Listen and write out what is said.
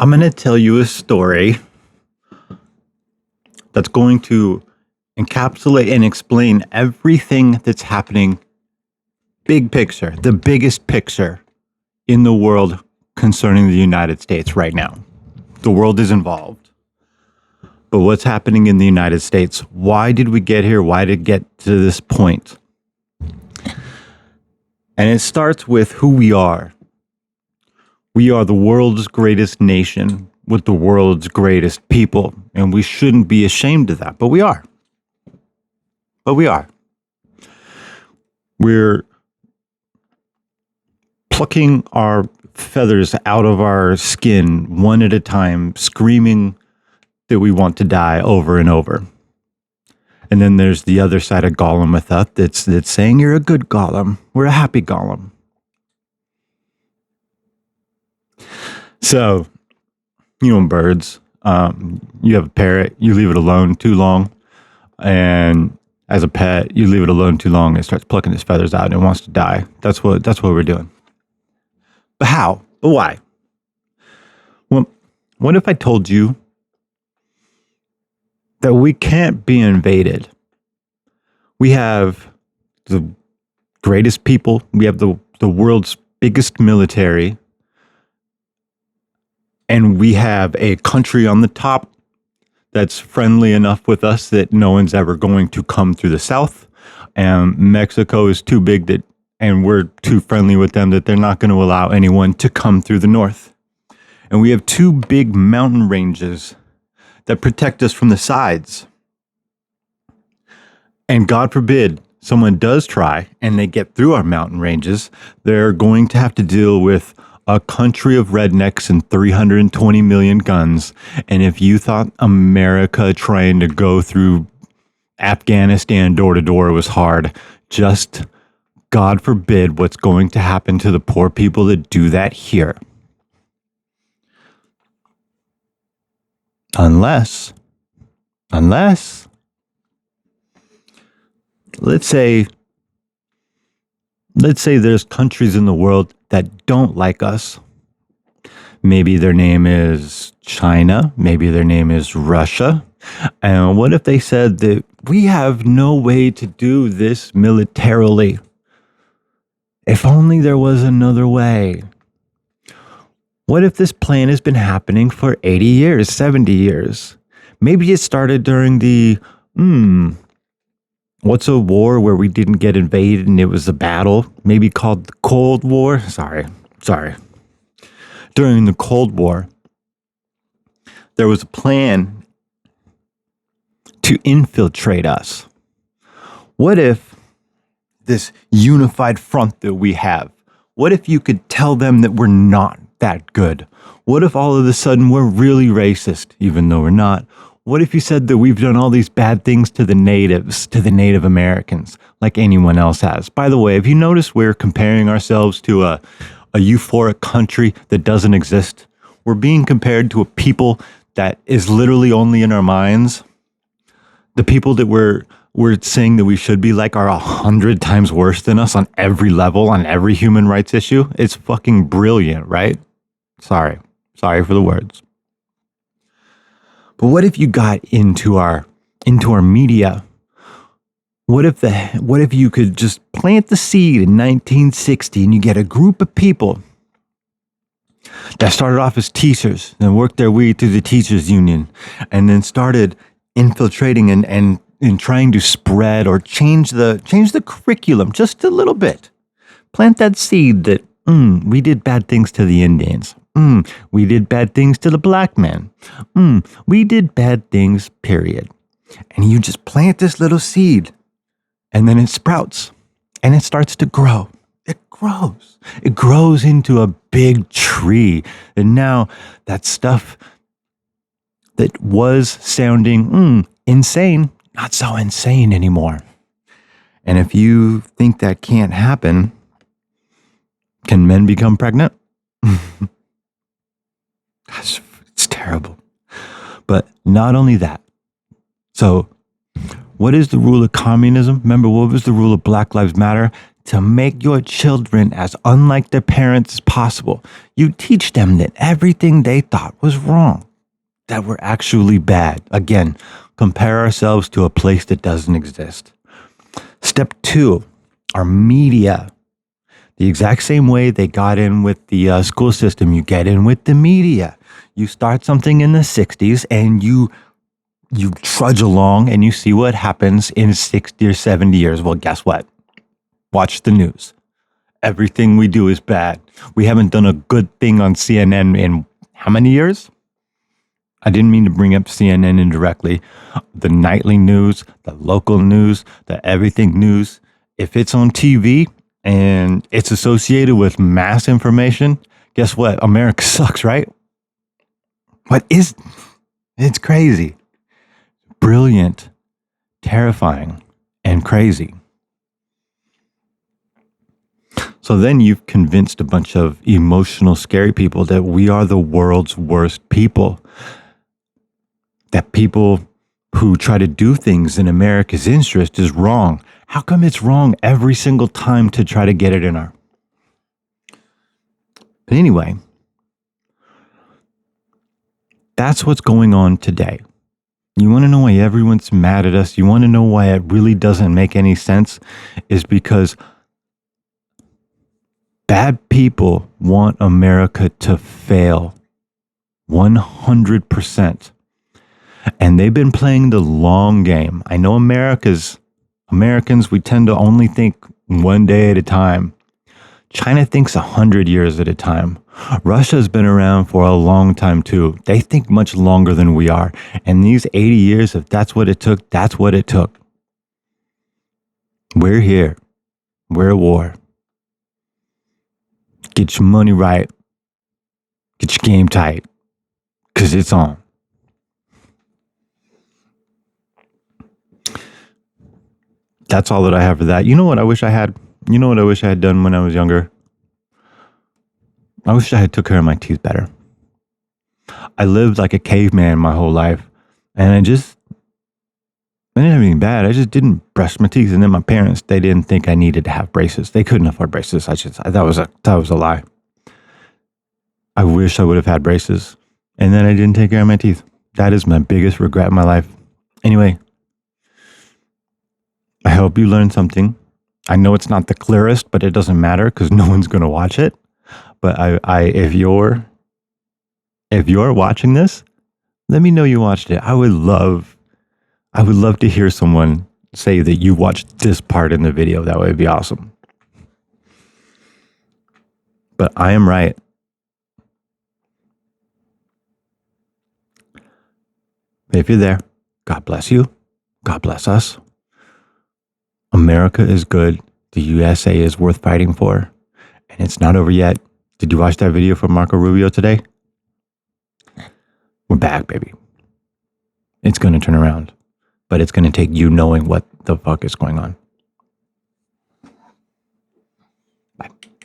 I'm going to tell you a story that's going to encapsulate and explain everything that's happening, big picture, the biggest picture in the world concerning the United States right now. The world is involved. But what's happening in the United States? Why did we get here? Why did it get to this point? And it starts with who we are. We are the world's greatest nation with the world's greatest people. And we shouldn't be ashamed of that, but we are. We're plucking our feathers out of our skin one at a time, screaming that we want to die over and over. And then there's the other side of Gollum with us that's saying, you're a good Gollum. We're a happy Gollum. So, birds, you have a parrot, you leave it alone too long. And as a pet, you leave it alone too long, it starts plucking its feathers out and it wants to die. That's what we're doing. But how? But why? Well, what if I told you that we can't be invaded? We have the greatest people. We have the world's biggest military. And we have a country on the top that's friendly enough with us that no one's ever going to come through the south. And Mexico is too big and we're too friendly with them that they're not going to allow anyone to come through the north. And we have two big mountain ranges that protect us from the sides. And God forbid someone does try and they get through our mountain ranges, they're going to have to deal with a country of rednecks and 320 million guns. And if you thought America trying to go through Afghanistan door to door was hard, just God forbid what's going to happen to the poor people that do that here. Unless, let's say there's countries in the world that don't like us. Maybe their name is China. Maybe their name is Russia. And what if they said that we have no way to do this militarily? If only there was another way. What if this plan has been happening for 80 years, 70 years? Maybe it started during the, what's a war where we didn't get invaded and it was a battle? Maybe called the Cold War? Sorry. During the Cold War, there was a plan to infiltrate us. What if this unified front that we have, what if you could tell them that we're not that good? What if all of a sudden we're really racist, even though we're not? What if you said that we've done all these bad things to the natives, to the Native Americans, like anyone else has? By the way, have you noticed we're comparing ourselves to a euphoric country that doesn't exist? We're being compared to a people that is literally only in our minds. The people that we're saying that we should be like are 100 times worse than us on every level, on every human rights issue. It's fucking brilliant, right? Sorry for the words. But what if you got into our media? What if you could just plant the seed in 1960 and you get a group of people that started off as teachers and worked their way through the teachers union and then started infiltrating and trying to spread or change the curriculum just a little bit. Plant that seed that we did bad things to the Indians. We did bad things to the black man. We did bad things, period. And you just plant this little seed and then it sprouts and it starts to grow. It grows into a big tree. And now that stuff that was sounding insane, not so insane anymore. And if you think that can't happen, can men become pregnant? It's terrible. But not only that. So what is the rule of communism? Remember, what was the rule of Black Lives Matter? to make your children as unlike their parents as possible. You teach them that everything they thought was wrong, that we're actually bad. Again, compare ourselves to a place that doesn't exist. Step 2, our media. The exact same way they got in with the school system, you get in with the media. You start something in the 60s and you trudge along and you see what happens in 60 or 70 years. Well, guess what? Watch the news. Everything we do is bad. We haven't done a good thing on CNN in how many years? I didn't mean to bring up CNN indirectly. The nightly news, the local news, the everything news. If it's on TV and it's associated with mass information, guess what? America sucks, right? It's crazy. Brilliant, terrifying, and crazy. So then you've convinced a bunch of emotional, scary people that we are the world's worst people. That people who try to do things in America's interest is wrong. How come it's wrong every single time to try to get it in our... But anyway, that's what's going on today. You want to know why everyone's mad at us? You want to know why it really doesn't make any sense? Is because bad people want America to fail 100%. And they've been playing the long game. I know Americans, we tend to only think one day at a time. China thinks 100 years at a time. Russia's been around for a long time too. They think much longer than we are. And these 80 years, if that's what it took, that's what it took. We're here. We're at war. Get your money right. Get your game tight. Because it's on. That's all that I have for that. You know what I wish I had? You know what I wish I had done when I was younger? I wish I had took care of my teeth better. I lived like a caveman my whole life. And I didn't have anything bad. I just didn't brush my teeth. And then my parents, they didn't think I needed to have braces. They couldn't afford braces. That was a lie. I wish I would have had braces. And then I didn't take care of my teeth. That is my biggest regret in my life. Anyway, I hope you learned something. I know it's not the clearest, but it doesn't matter because no one's going to watch it. But if you're watching this, let me know you watched it. I would love to hear someone say that you watched this part in the video. That would be awesome. But I am right. If you're there, God bless you. God bless us. America is good. The USA is worth fighting for. And it's not over yet. Did you watch that video from Marco Rubio today? We're back, baby. It's going to turn around. But it's going to take you knowing what the fuck is going on.